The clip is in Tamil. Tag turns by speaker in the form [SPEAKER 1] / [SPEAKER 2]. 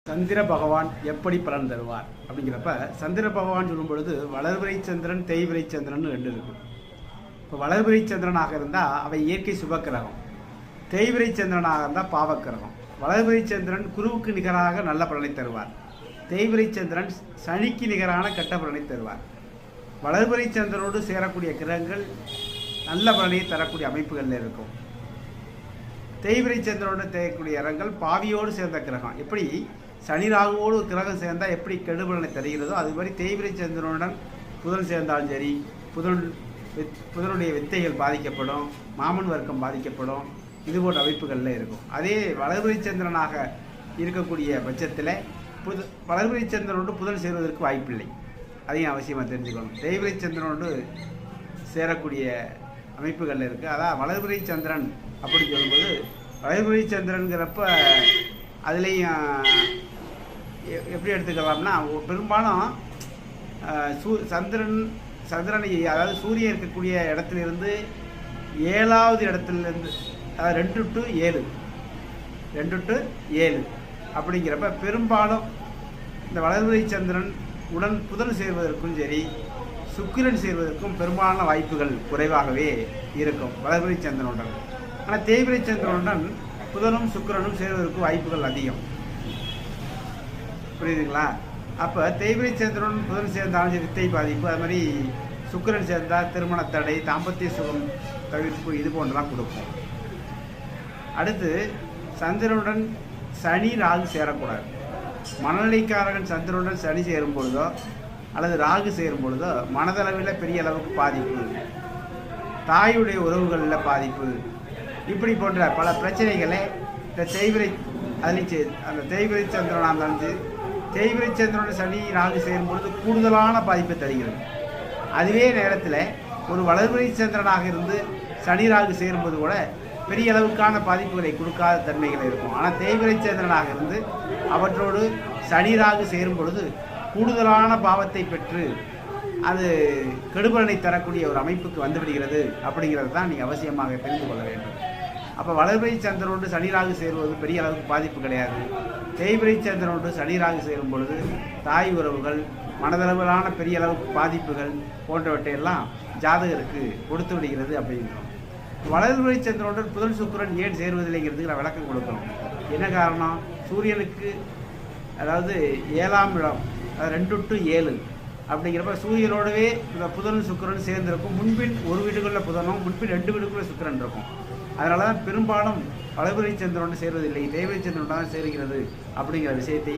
[SPEAKER 1] சந்திர பகவான் எப்படி பலன் தருவார் அப்படிங்கிறப்ப சந்திர பகவான் சொல்லும் பொழுது வளர்பிறை சந்திரன் தேய்பிறை சந்திரன் ரெண்டு இருக்கும். இப்போ வளர்பிறை சந்திரனாக இருந்தால் அவை இயற்கை சுபக்கிரகம், தேய்பிறை சந்திரனாக இருந்தால் பாவக்கிரகம். வளர்பிறை சந்திரன் குருவுக்கு நிகராக நல்ல பலனை தருவார், தேய்பிறை சந்திரன் சனிக்கு நிகரான கெட்ட பலனை தருவார். வளர்பிறை சந்திரனோடு சேரக்கூடிய கிரகங்கள் நல்ல பலனை தரக்கூடிய அமைப்புகளில் இருக்கும். தேய்பிறை சந்திரனோடு தேயக்கூடிய கிரகங்கள் பாவியோடு சேர்ந்த கிரகம். எப்படி சனி ராகுவோடு ஒரு கிரகம் சேர்ந்தால் எப்படி கெடுபலனை தருகிறதோ அது மாதிரி தேய்பிறை சந்திரனுடன் புதன் சேர்ந்தாலும் சரி, புதனுடைய வித்தைகள் பாதிக்கப்படும், மாமன் வர்க்கம் பாதிக்கப்படும், இது போன்ற அமைப்புகளில் இருக்கும். அதே வளர்பிறை சந்திரனாக இருக்கக்கூடிய பட்சத்தில் வளர்பிறை சந்திரனோடு புதன் சேருவதற்கு வாய்ப்பில்லை. அதையும் அவசியமாக தெரிஞ்சுக்கணும். தேய்பிறை சந்திரனோடு சேரக்கூடிய அமைப்புகளில் இருக்குது. அதான் வளர்பிறை சந்திரன் அப்படின்னு சொல்லும்போது வளர்பிறை சந்திரனுங்கிறப்ப அதுலேயும் எப்படி எடுத்துக்கலாம்னா பெரும்பாலும் சந்திரனை அதாவது சூரியன் இருக்கக்கூடிய இடத்துலேருந்து 7வது இடத்துலேருந்து அதாவது 2 to 7 அப்படிங்கிறப்ப பெரும்பாலும் இந்த வளர்பிறை சந்திரன் உடன் புதன் சேர்வதற்கும் சரி, சுக்கிரன் சேர்வதற்கும் பெரும்பாலான வாய்ப்புகள் குறைவாகவே இருக்கும் வளர்பிறை சந்திரனுடன். ஆனால் தேய்பிறை சந்திரனுடன் புதனும் சுக்கிரனும் சேர்வதற்கு வாய்ப்புகள் அதிகம். புரியுதுங்களா? அப்போ தேய்பிறை சந்திரன் புதன் சேர்ந்தாலும் வித்தை பாதிப்பு, அது மாதிரி சுக்கிரன் சேர்ந்தால் திருமண தடை, தாம்பத்திய சுகம் தவிர்ப்பு, இது போன்றலாம் கொடுக்கும். அடுத்து சந்திரனுடன் சனி ராகு சேரக்கூடாது. மனநிலைக்காரகன் சந்திரனுடன் சனி சேரும் பொழுதோ அல்லது ராகு சேரும் பொழுதோ மனதளவில் பெரிய அளவுக்கு பாதிப்பு, தாயுடைய உறவுகளில் பாதிப்பு, இப்படி போன்ற பல பிரச்சனைகளை இந்த தேய்பிறை அந்த தேய்பிறை சந்திரனாக இருந்தாலும் தேய்பிறை சந்திரனோட சனி ராகு சேரும் பொழுது கூடுதலான பாதிப்பை தருகிறது. அதுவே நேரத்தில் ஒரு வளர்பிறை சந்திரனாக இருந்து சனி ராகு சேரும்போது கூட பெரிய அளவுக்கான பாதிப்புகளை கொடுக்காத தன்மைகள் இருக்கும். ஆனால் தேய்பிறை சந்திரனாக இருந்து அவற்றோடு சனி ராகு சேரும் பொழுது கூடுதலான பாவத்தை பெற்று அது கெடுபலனை தரக்கூடிய ஒரு அமைப்புக்கு வந்துவிடுகிறது. அப்படிங்கிறது தான் நீங்கள் அவசியமாக தெரிந்து கொள்ள வேண்டும். அப்போ வளர்பிறை சந்திரனோடு சனி ராகு சேருவது பெரிய அளவுக்கு பாதிப்பு கிடையாது. தேய்பிறை சந்திரனோடு சனி ராகு சேரும் பொழுது தாய் உறவுகள், மனதளவிலான பெரிய அளவுக்கு பாதிப்புகள் போன்றவற்றையெல்லாம் ஜாதகருக்கு கொடுத்து விடுகிறது அப்படிங்கிறோம். வளர்பிறை சந்திரனுடன் புதன் சுக்கிரன் ஏன் சேருவதில்லைங்கிறதுக்கு நான் விளக்கம் கொடுக்கணும். என்ன காரணம்? சூரியனுக்கு அதாவது 7ஆம் இடம், அது 2 to 7 அப்படிங்கிறப்ப சூரியனோடவே இந்த புதனும் சுக்கிரன் சேர்ந்திருக்கும். முன்பின் ஒரு வீடுகளில் புதனும் முன்பின் 2 வீடுகளில் சுக்கிரன் இருக்கும். அதனால தான் பெரும்பாலும் வளர்பிறை சந்திரனோடு சேருவதில்லை, தேய்பிறை சந்திரனோடு தான் சேருகிறது அப்படிங்கிற விஷயத்தை